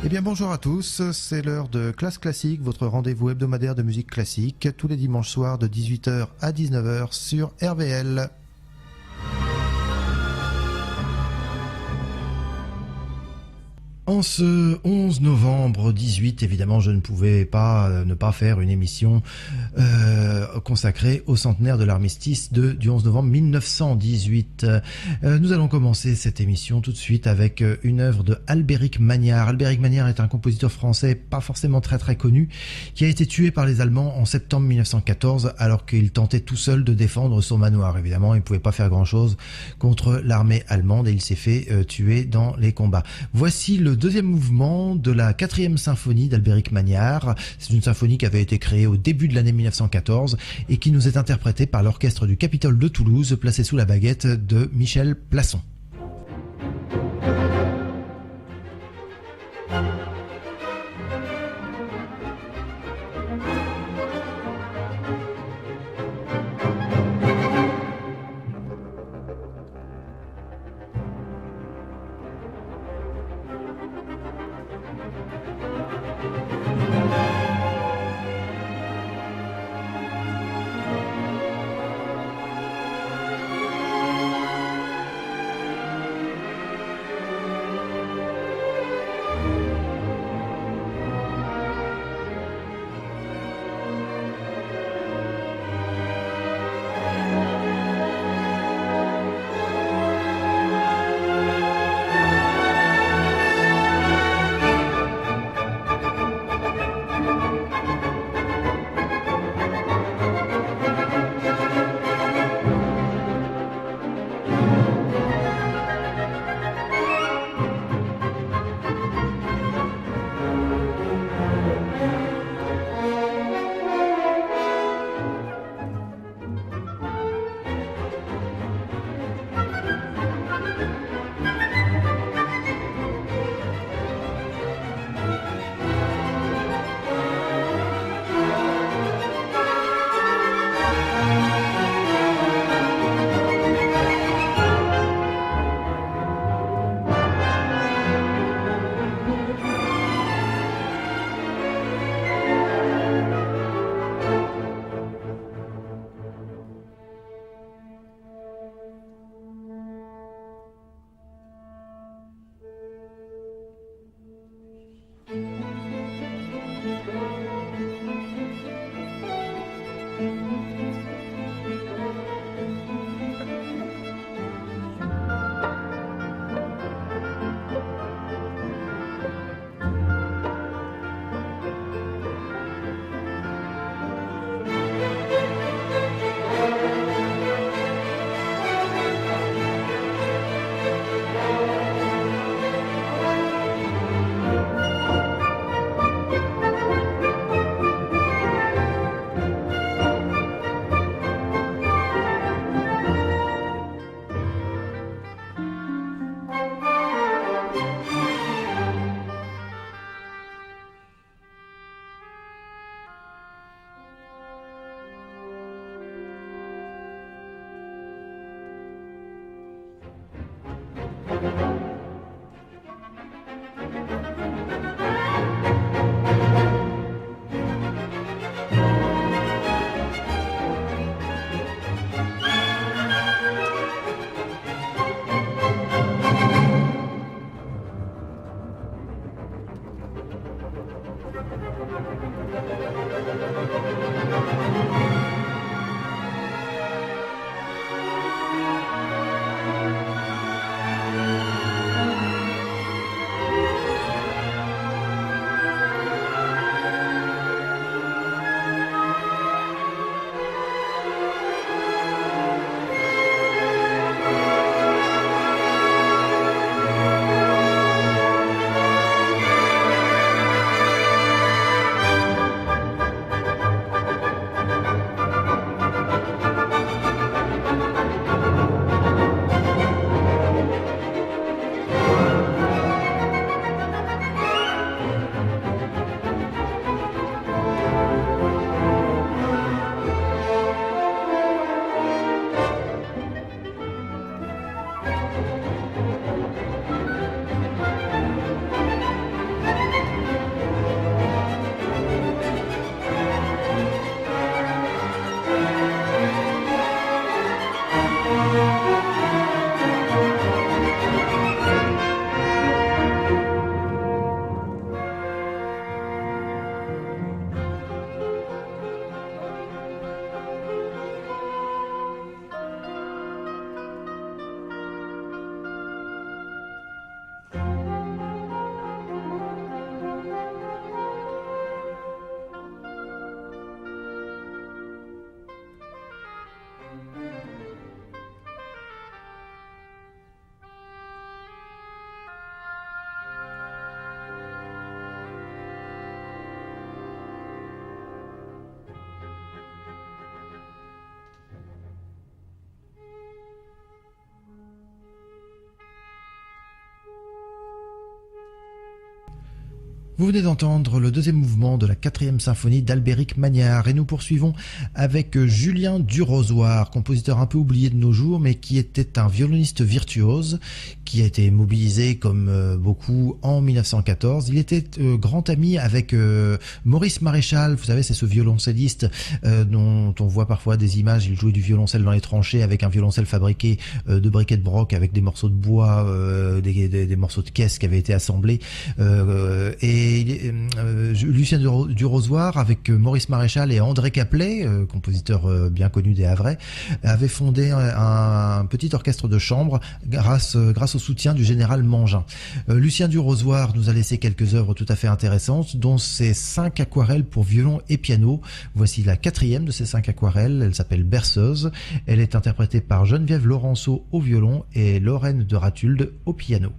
Eh bien bonjour à tous, c'est l'heure de Classe Classique, votre rendez-vous hebdomadaire de musique classique, tous les dimanches soirs de 18h à 19h sur RVL. En ce 11 novembre 18, évidemment, je ne pouvais pas ne pas faire une émission consacrée au centenaire de l'armistice du 11 novembre 1918. Nous allons commencer cette émission tout de suite avec une œuvre de Albéric Magnard. Albéric Magnard est un compositeur français pas forcément très connu, qui a été tué par les Allemands en septembre 1914 alors qu'il tentait tout seul de défendre son manoir. Évidemment, il ne pouvait pas faire grand-chose contre l'armée allemande et il s'est fait tuer dans les combats. Voici le deuxième mouvement de la 4e symphonie d'Albéric Magnard. C'est une symphonie qui avait été créée au début de l'année 1914 et qui nous est interprétée par l'orchestre du Capitole de Toulouse, placé sous la baguette de Michel Plasson. Vous venez d'entendre le deuxième mouvement de la 4e symphonie d'Albéric Magnard et nous poursuivons avec Julien Durozoir, compositeur un peu oublié de nos jours mais qui était un violoniste virtuose qui a été mobilisé comme beaucoup en 1914. Il était grand ami avec Maurice Maréchal, vous savez c'est ce violoncelliste dont on voit parfois des images, il jouait du violoncelle dans les tranchées avec un violoncelle fabriqué de briquet de broc avec des morceaux de bois, des morceaux de caisse qui avaient été assemblés Lucien Durozoir avec Maurice Maréchal et André Caplet, compositeur bien connu des Havrais, avait fondé un petit orchestre de chambre grâce au soutien du général Mangin. Lucien Durozoir nous a laissé quelques œuvres tout à fait intéressantes, dont ses 5 aquarelles pour violon et piano. Voici la 4e de ces 5 aquarelles, elle s'appelle Berceuse. Elle est interprétée par Geneviève Laurenceau au violon et Lorraine de Ratulde au piano.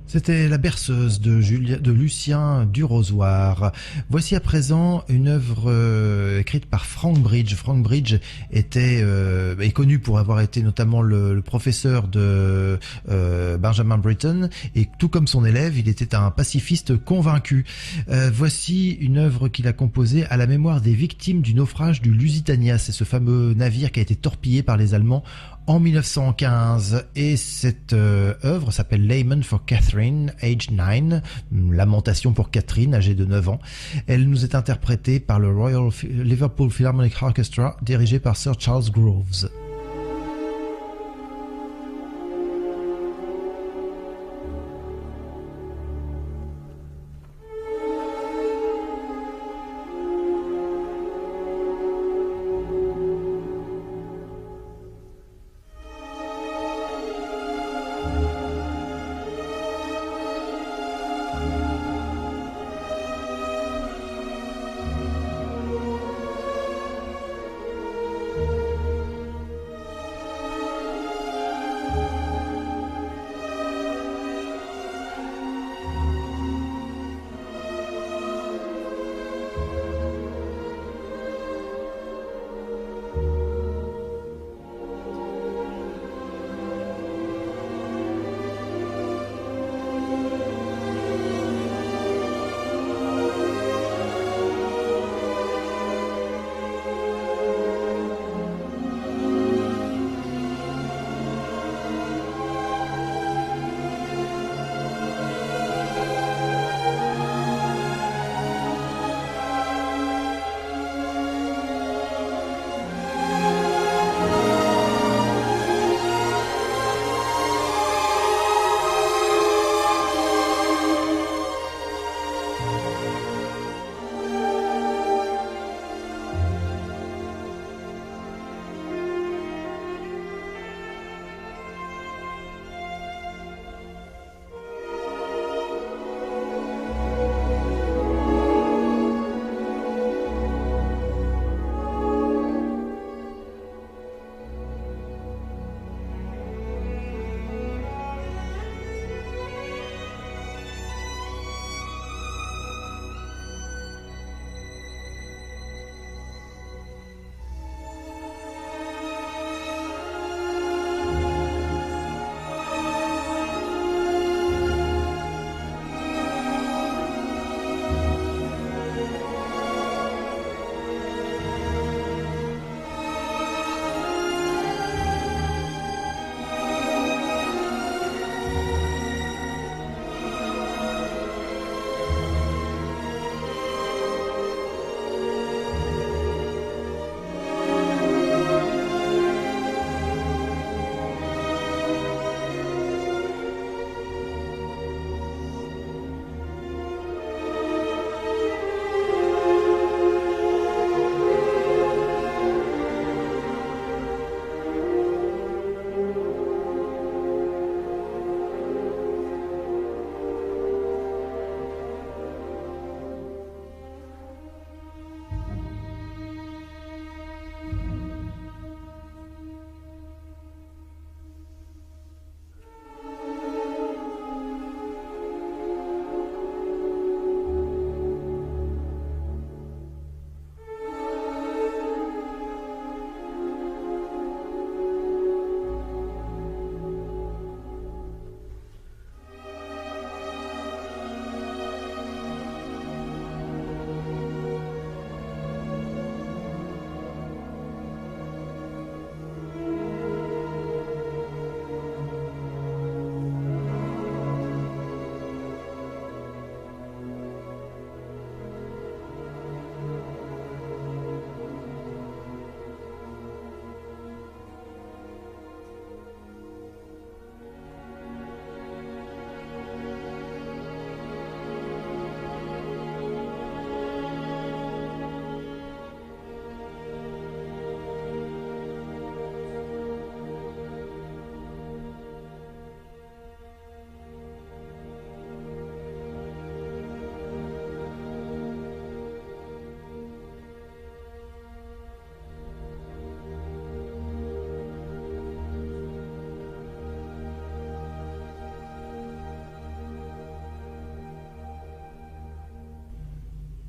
C'était la berceuse de Lucien Durozoir. Voici à présent une œuvre écrite par Frank Bridge. Frank Bridge est connu pour avoir été notamment le professeur de Benjamin Britten et tout comme son élève, il était un pacifiste convaincu. Voici une œuvre qu'il a composée à la mémoire des victimes du naufrage du Lusitania. C'est ce fameux navire qui a été torpillé par les Allemands en 1915 et cette œuvre s'appelle Lament for Catherine, age 9, lamentation pour Catherine, âgée de 9 ans. Elle nous est interprétée par le Royal Liverpool Philharmonic Orchestra, dirigé par Sir Charles Groves.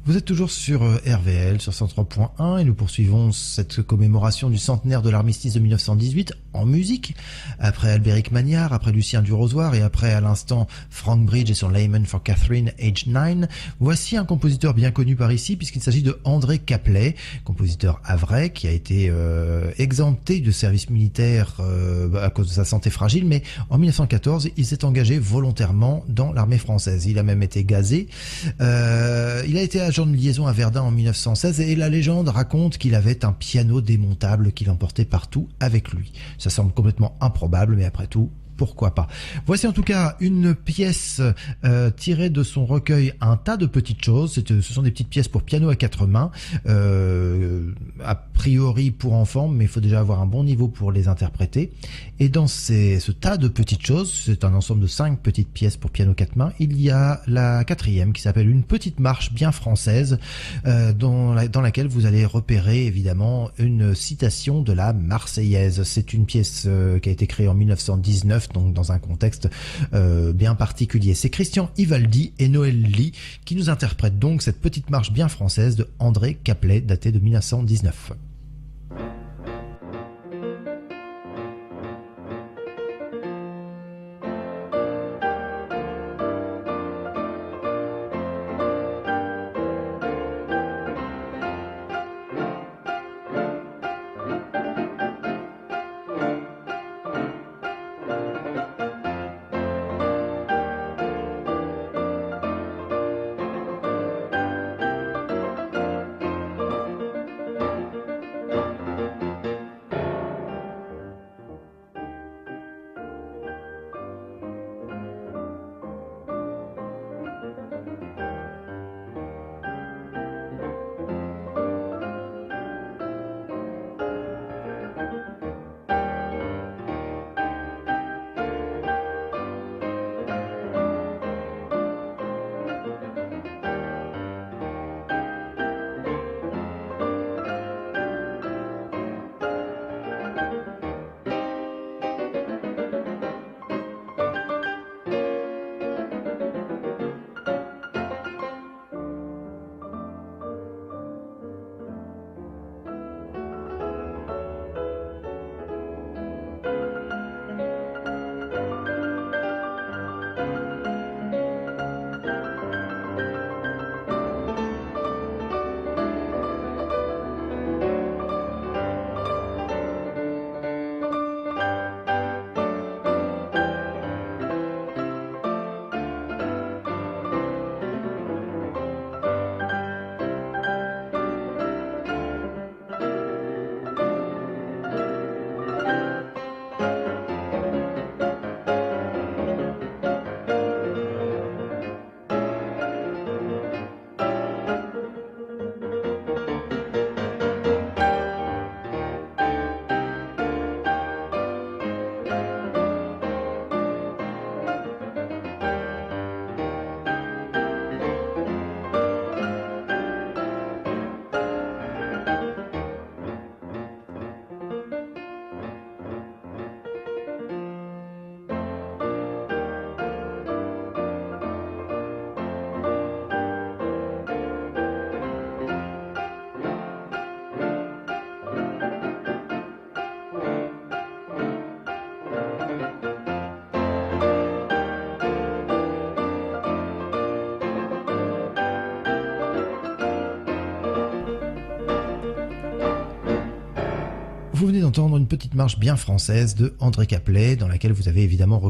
Vous êtes toujours sur RVL, sur 103.1 et nous poursuivons cette commémoration du centenaire de l'armistice de 1918 en musique. Après Albéric Magnard, après Lucien Durozoir et après à l'instant Frank Bridge et son Layman for Catherine, Age 9, voici un compositeur bien connu par ici puisqu'il s'agit de André Caplet, compositeur havrais qui a été exempté de service militaire à cause de sa santé fragile, mais en 1914 il s'est engagé volontairement dans l'armée française. Il a même été gazé. Il a été agent de liaison à Verdun en 1916 et la légende raconte qu'il avait un piano démontable qu'il emportait partout avec lui. Ça semble complètement improbable, mais après tout, pourquoi pas. Voici en tout cas une pièce tirée de son recueil Un tas de petites choses. Ce sont des petites pièces pour piano à quatre mains, a priori pour enfants, mais il faut déjà avoir un bon niveau pour les interpréter. Et dans ce tas de petites choses, c'est un ensemble de 5 petites pièces pour piano quatre mains, il y a la quatrième qui s'appelle Une petite marche bien française, dans laquelle vous allez repérer évidemment une citation de la Marseillaise. C'est une pièce qui a été créée en 1919, donc dans un contexte bien particulier. C'est Christian Ivaldi et Noël Lee qui nous interprètent donc cette petite marche bien française de André Caplet, datée de 1919. Vous venez d'entendre une petite marche bien française de André Caplet, dans laquelle vous avez évidemment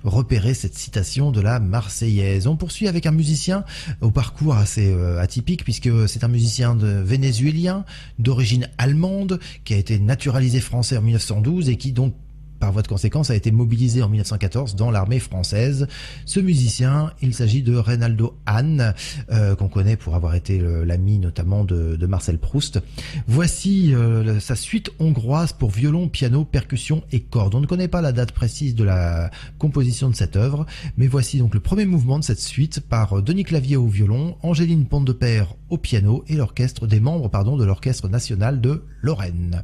repéré cette citation de la Marseillaise. On poursuit avec un musicien au parcours assez atypique, puisque c'est un musicien vénézuélien d'origine allemande, qui a été naturalisé français en 1912 et qui donc par voie de conséquence, a été mobilisé en 1914 dans l'armée française. Ce musicien, il s'agit de Reynaldo Hahn, qu'on connaît pour avoir été l'ami notamment de Marcel Proust. Voici sa suite hongroise pour violon, piano, percussion et cordes. On ne connaît pas la date précise de la composition de cette œuvre, mais voici donc le premier mouvement de cette suite par Denis Clavier au violon, Angéline Pont-de-Père au piano et des membres de l'Orchestre national de Lorraine.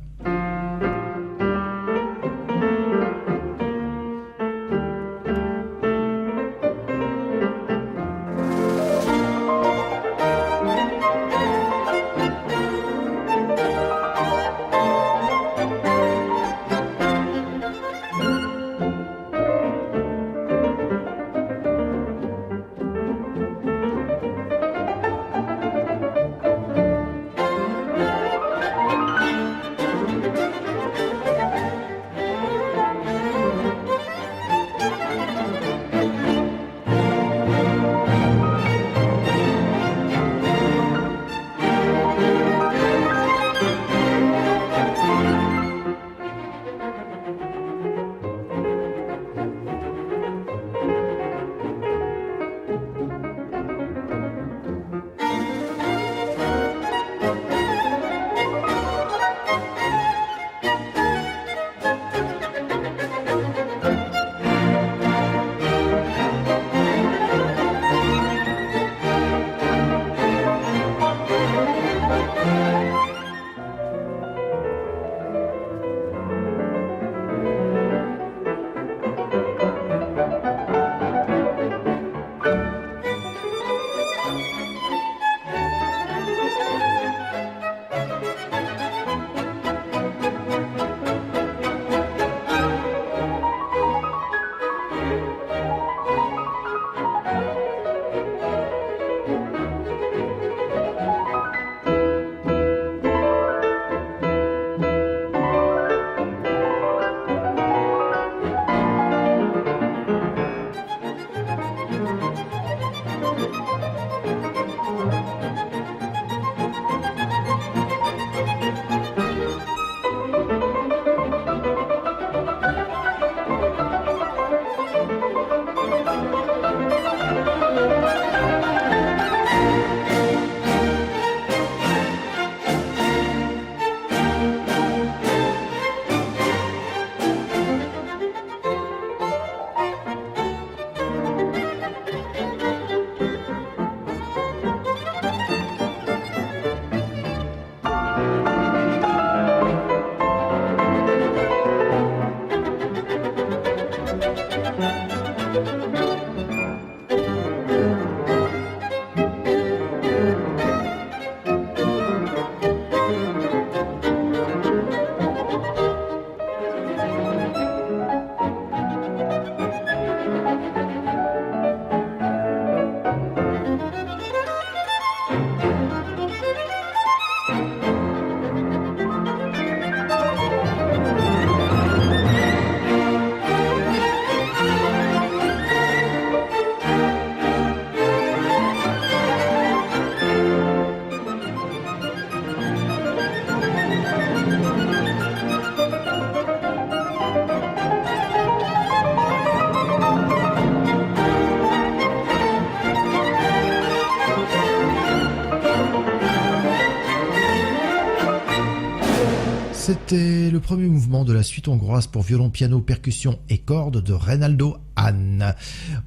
C'était le premier mouvement de la suite hongroise pour violon, piano, percussion et cordes de Reynaldo Hahn.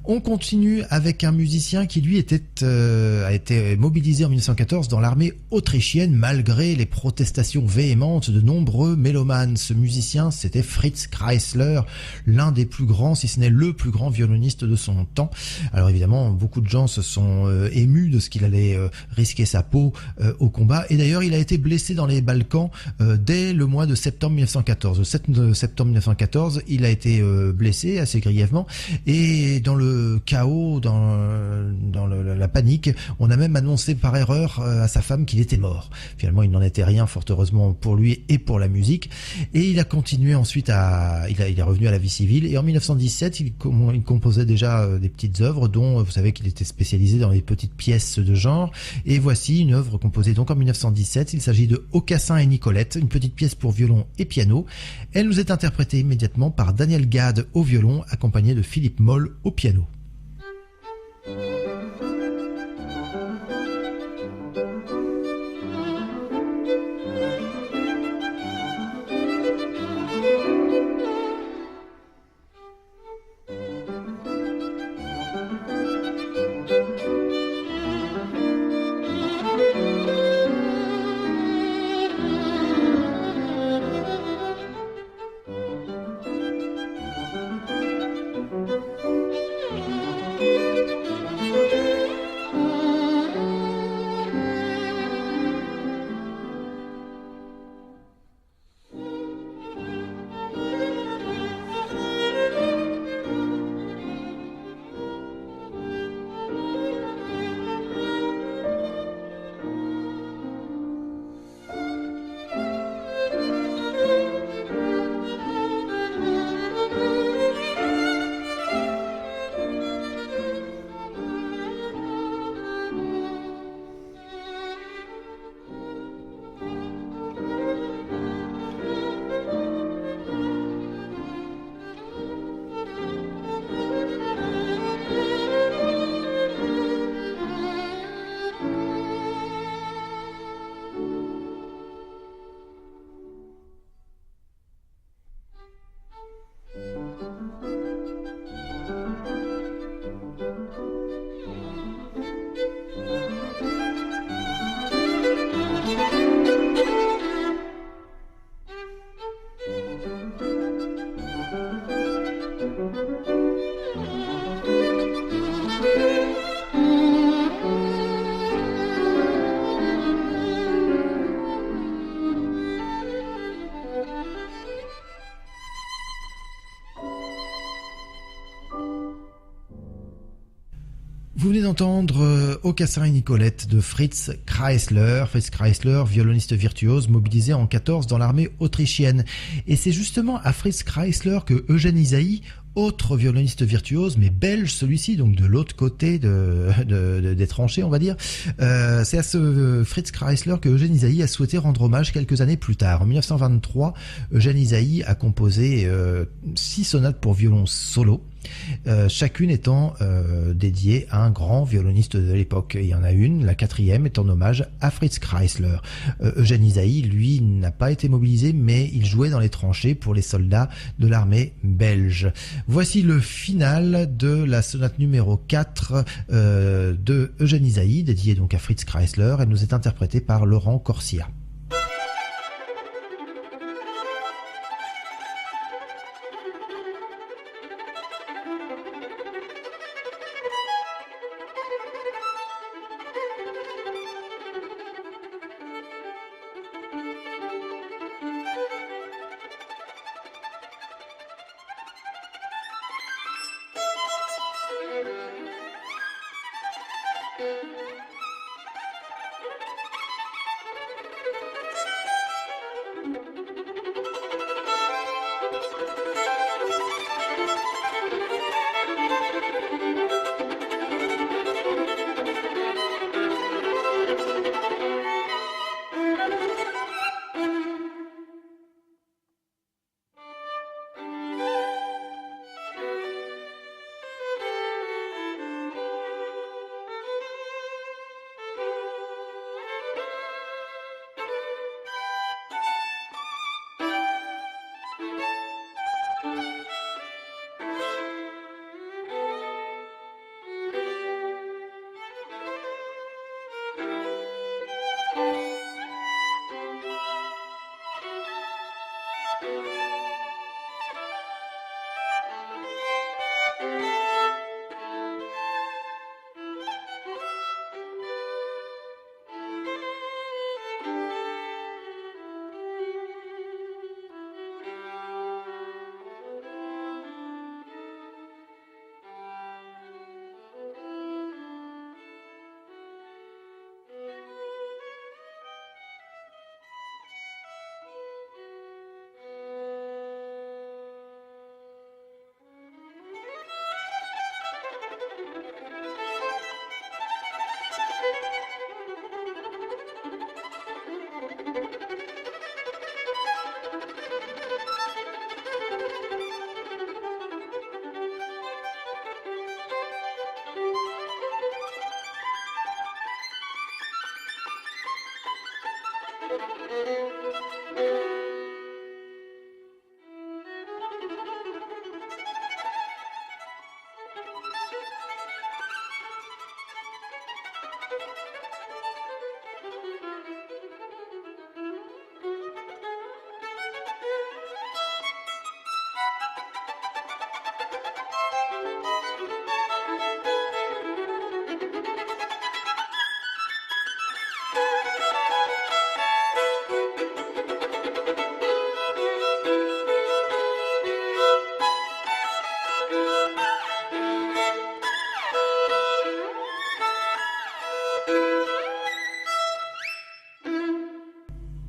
On continue avec un musicien qui lui a été mobilisé en 1914 dans l'armée autrichienne malgré les protestations véhémentes de nombreux mélomanes. Ce musicien, c'était Fritz Kreisler, l'un des plus grands, si ce n'est le plus grand violoniste de son temps. Alors évidemment, beaucoup de gens se sont émus de ce qu'il allait risquer sa peau au combat. Et d'ailleurs, il a été blessé dans les Balkans dès le mois de septembre 1914. Le 7 septembre 1914, il a été blessé assez grièvement. Et dans le chaos, dans la panique, on a même annoncé par erreur à sa femme qu'il était mort. Finalement, il n'en était rien, fort heureusement pour lui et pour la musique. Et il a continué ensuite il est revenu à la vie civile. Et en 1917, il composait déjà des petites œuvres, dont vous savez qu'il était spécialisé dans les petites pièces de genre. Et voici une œuvre composée donc en 1917. Il s'agit de Aucassin et Nicolette, une petite pièce pour violon et piano. Elle nous est interprétée immédiatement par Daniel Gade au violon, accompagné de Philippe Moll au piano. Vous venez d'entendre Aucassin et Nicolette de Fritz Kreisler. Fritz Kreisler, violoniste virtuose, mobilisé en 14 dans l'armée autrichienne. Et c'est justement à Fritz Kreisler que Eugène Ysaÿe, autre violoniste virtuose, mais belge celui-ci, donc de l'autre côté des tranchées, on va dire. C'est à ce Fritz Kreisler que Eugène Ysaÿe a souhaité rendre hommage quelques années plus tard. En 1923, Eugène Ysaÿe a composé 6 sonates pour violon solo. Chacune étant dédiée à un grand violoniste de l'époque. Il y en a une, la 4e, est en hommage à Fritz Kreisler. Eugène Ysaÿe, lui, n'a pas été mobilisé, mais il jouait dans les tranchées pour les soldats de l'armée belge. Voici le final de la sonate numéro 4 de Eugène Ysaÿe, dédiée donc à Fritz Kreisler. Elle nous est interprétée par Laurent Corsia.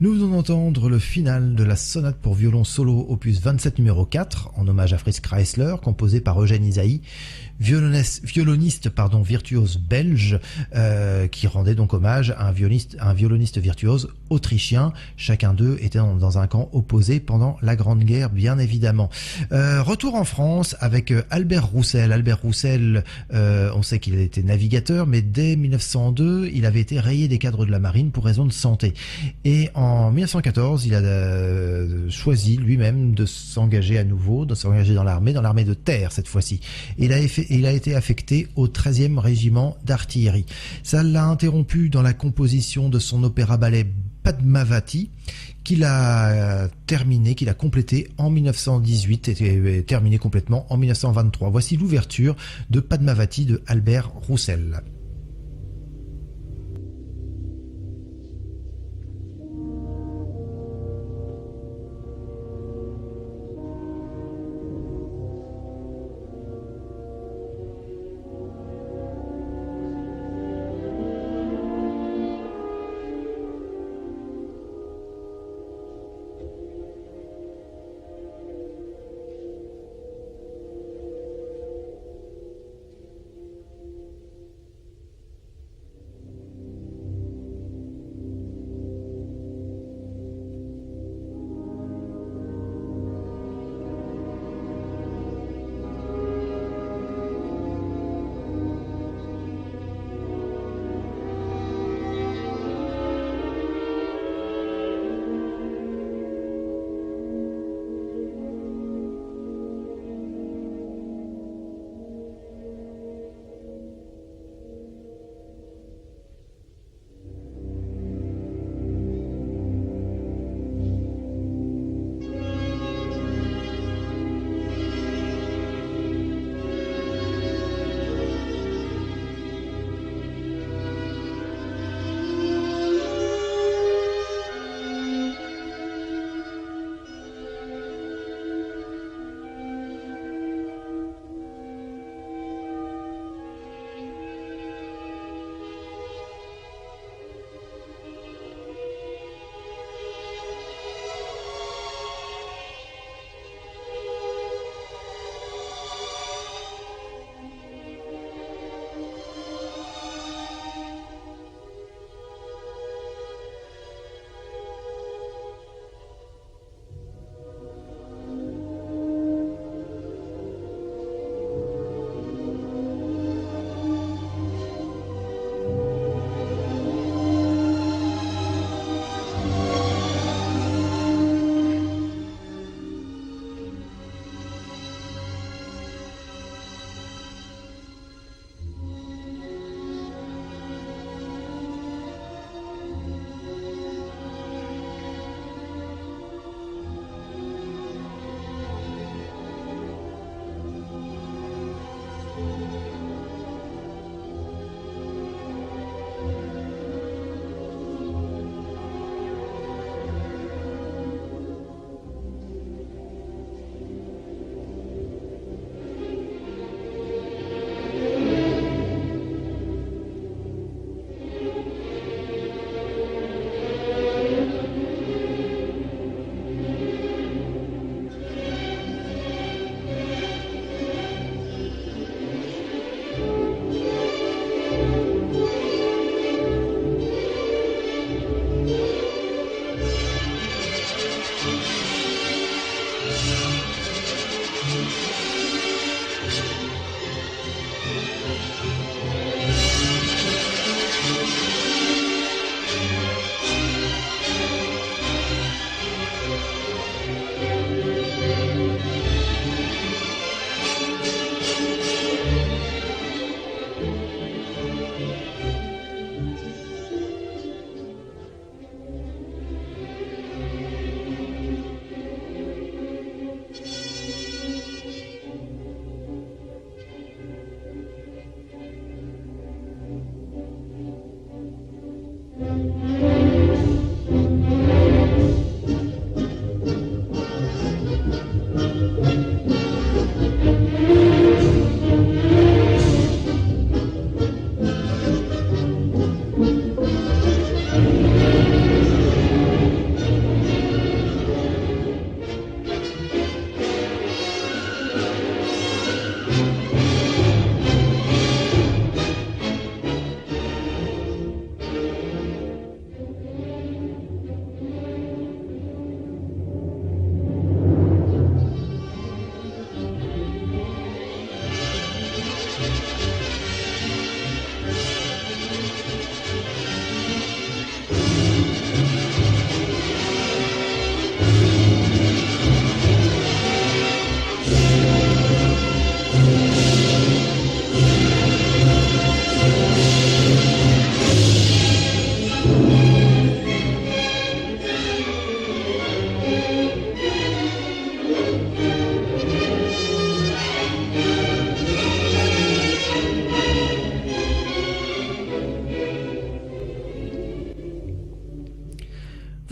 Nous venons d'entendre le final de la sonate pour violon solo opus 27 numéro 4 en hommage à Fritz Kreisler, composé par Eugène Ysaÿe, violoniste virtuose belge, qui rendait donc hommage à un violoniste virtuose autrichien. Chacun d'eux était dans un camp opposé pendant la Grande Guerre, bien évidemment. Retour en France avec Albert Roussel. Albert Roussel, on sait qu'il était navigateur, mais dès 1902, il avait été rayé des cadres de la marine pour raison de santé. Et en 1914, il a choisi lui-même de s'engager à nouveau, de s'engager dans l'armée de terre cette fois-ci. Il a été affecté au 13e régiment d'artillerie. Ça l'a interrompu dans la composition de son opéra-ballet Padmavati, qu'il a complété en 1918 et terminé complètement en 1923. Voici l'ouverture de Padmavati de Albert Roussel.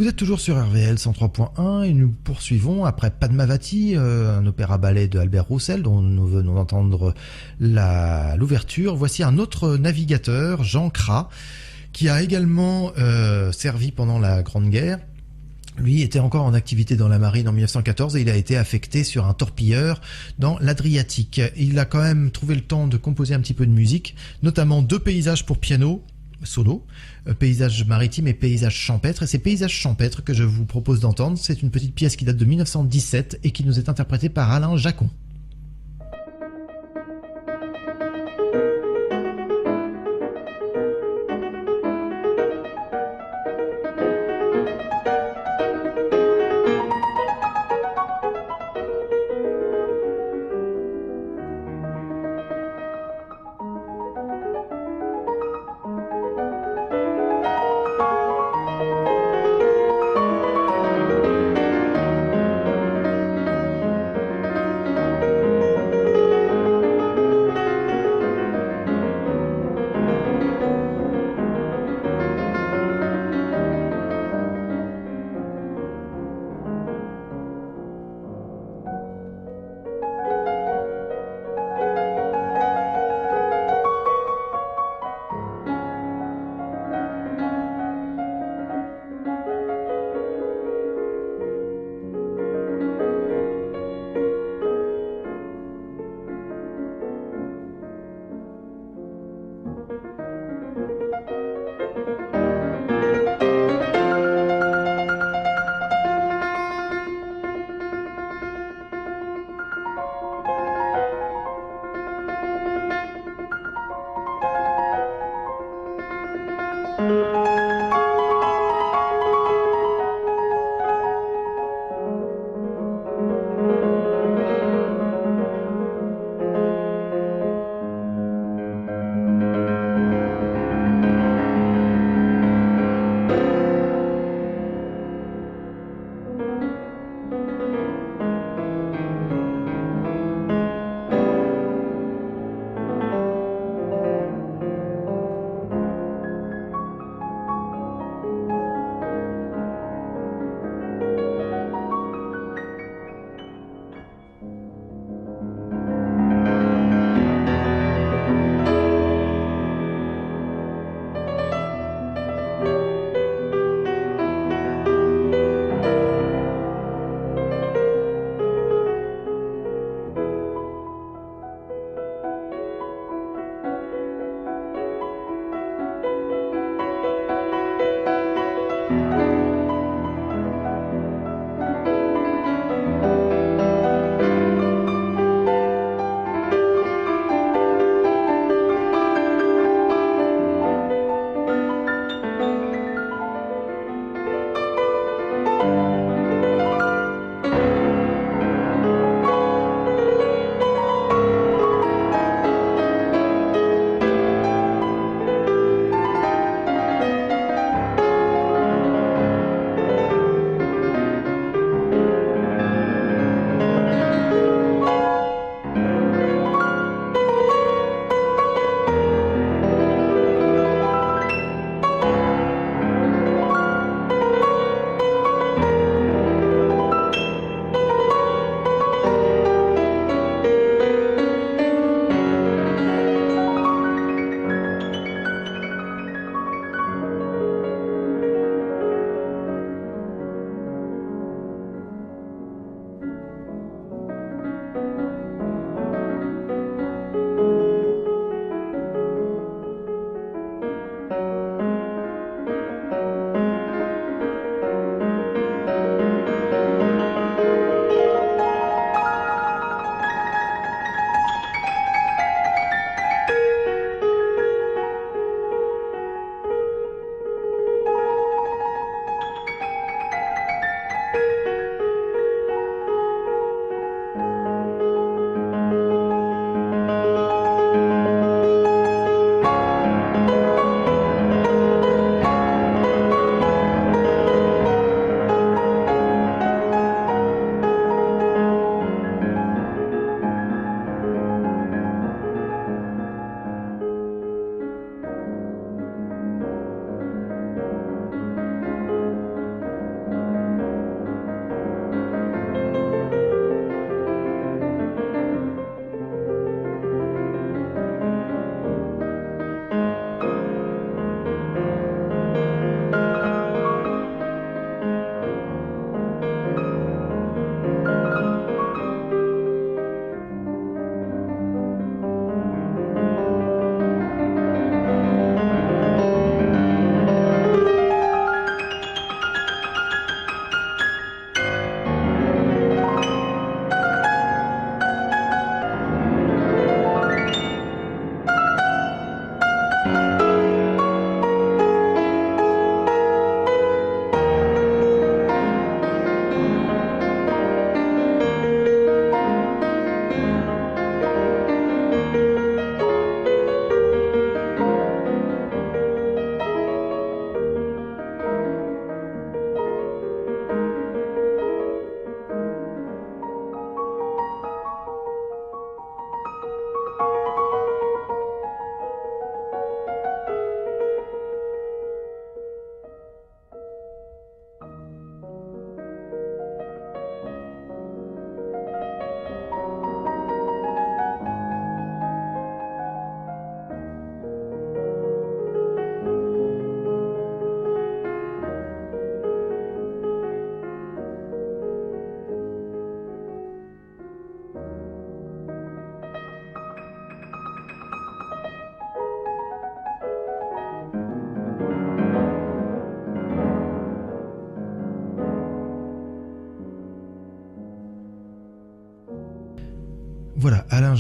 Vous êtes toujours sur RVL 103.1 et nous poursuivons après Padmavati, un opéra-ballet de Albert Roussel dont nous venons d'entendre l'ouverture. Voici un autre navigateur, Jean Cras, qui a également servi pendant la Grande Guerre. Lui était encore en activité dans la marine en 1914 et il a été affecté sur un torpilleur dans l'Adriatique. Il a quand même trouvé le temps de composer un petit peu de musique, notamment 2 paysages pour piano solo, paysages maritimes et paysages champêtres. Et c'est paysages champêtres que je vous propose d'entendre. C'est une petite pièce qui date de 1917 et qui nous est interprétée par Alain Jacon.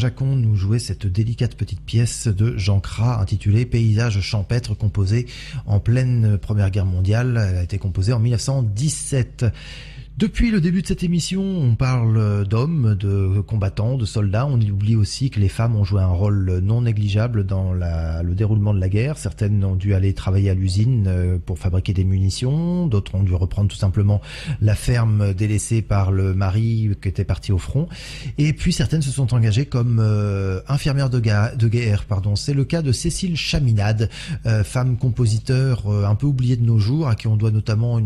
Jacon nous jouait cette délicate petite pièce de Jean Cras intitulée Paysage champêtre, composée en pleine Première Guerre mondiale. Elle a été composée en 1917. Depuis le début de cette émission, on parle d'hommes, de combattants, de soldats. On oublie aussi que les femmes ont joué un rôle non négligeable dans le déroulement de la guerre. Certaines ont dû aller travailler à l'usine pour fabriquer des munitions. D'autres ont dû reprendre tout simplement la ferme délaissée par le mari qui était parti au front. Et puis certaines se sont engagées comme infirmières de guerre. C'est le cas de Cécile Chaminade, femme compositeur un peu oubliée de nos jours, à qui on doit notamment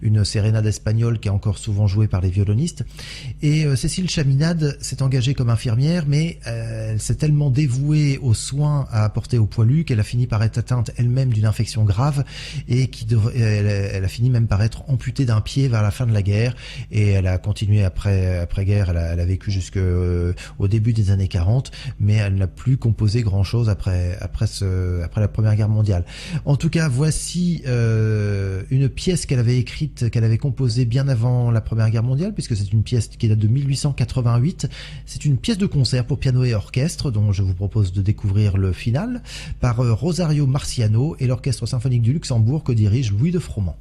une sérénade espagnole qui est encore souvent jouée par les violonistes. Et Cécile Chaminade s'est engagée comme infirmière, mais elle s'est tellement dévouée aux soins à apporter aux poilus qu'elle a fini par être atteinte elle-même d'une infection grave et elle a fini même par être amputée d'un pied vers la fin de la guerre. Et elle a continué après-guerre, elle a vécu jusqu'au début des années 40, mais elle n'a plus composé grand-chose après la Première Guerre mondiale. En tout cas, voici une pièce qu'elle avait écrite, qu'elle avait composée bien avant la Première Guerre mondiale, puisque c'est une pièce qui date de 1888. C'est une pièce de concert pour piano et orchestre, dont je vous propose de découvrir le final, par Rosario Marciano et l'Orchestre symphonique du Luxembourg que dirige Louis de Froment.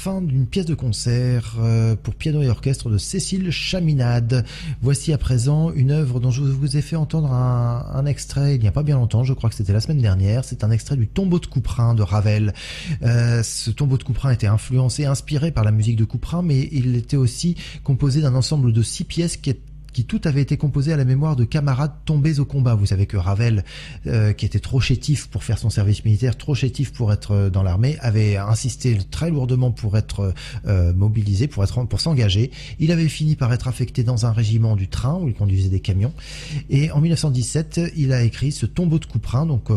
fin d'une pièce de concert pour piano et orchestre de Cécile Chaminade. Voici à présent une œuvre dont je vous ai fait entendre un extrait il n'y a pas bien longtemps, je crois que c'était la semaine dernière. C'est un extrait du Tombeau de Couperin de Ravel. Ce Tombeau de Couperin était influencé, inspiré par la musique de Couperin, mais il était aussi composé d'un ensemble de 6 pièces qui toutes avaient été composées à la mémoire de camarades tombés au combat. Vous savez que Ravel, qui était trop chétif pour faire son service militaire, trop chétif pour être dans l'armée, avait insisté très lourdement pour être mobilisé, pour s'engager. Il avait fini par être affecté dans un régiment du train où il conduisait des camions. Et en 1917, il a écrit ce Tombeau de Couperin, donc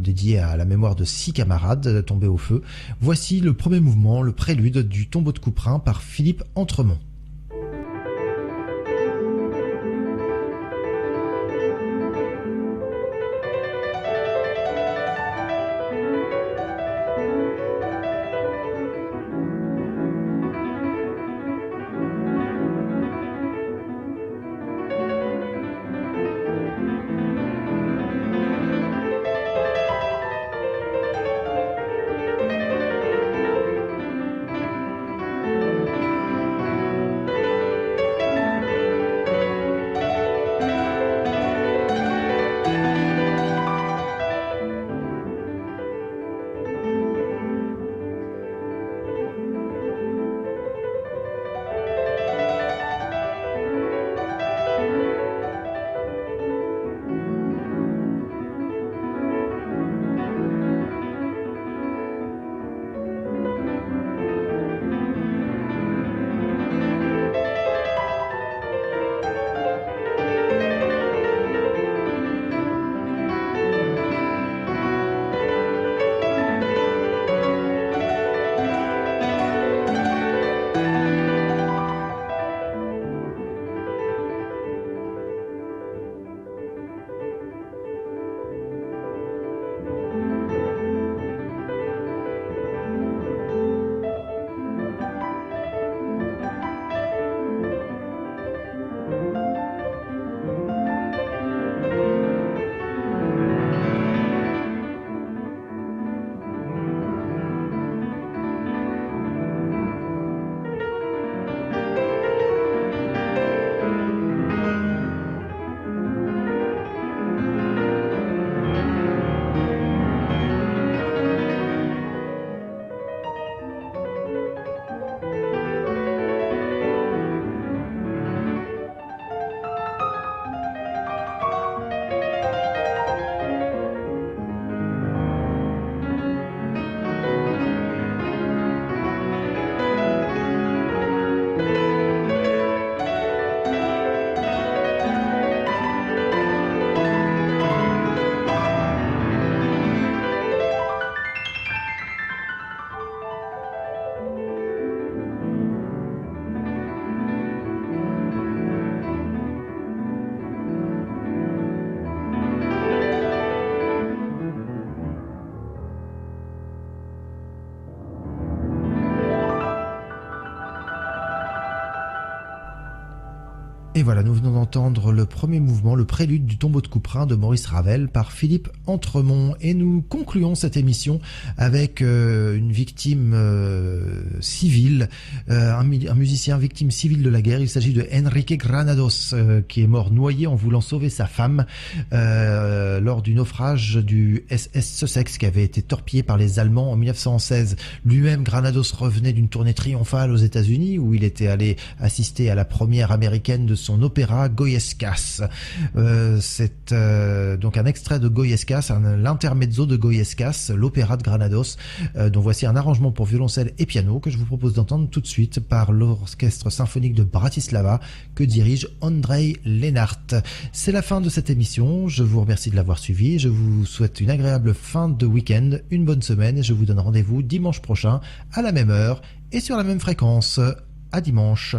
dédié à la mémoire de 6 camarades tombés au feu. Voici le premier mouvement, le prélude du Tombeau de Couperin par Philippe Entremont. Et voilà, nous venons d'entendre le premier mouvement, le prélude du Tombeau de Couperin de Maurice Ravel par Philippe Entremont. Et nous concluons cette émission avec une victime civile, un musicien victime civile de la guerre. Il s'agit de Enrique Granados, qui est mort noyé en voulant sauver sa femme lors du naufrage du SS Sussex qui avait été torpillé par les Allemands en 1916. Lui-même, Granados revenait d'une tournée triomphale aux États-Unis où il était allé assister à la première américaine de son opéra Goyescas. C'est donc un extrait de Goyescas, l'intermezzo de Goyescas, l'opéra de Granados, dont voici un arrangement pour violoncelle et piano que je vous propose d'entendre tout de suite par l'orchestre symphonique de Bratislava que dirige Ondrej Lenart. C'est la fin de cette émission. Je vous remercie de l'avoir suivi. Je vous souhaite une agréable fin de week-end, une bonne semaine et je vous donne rendez-vous dimanche prochain à la même heure et sur la même fréquence. À dimanche.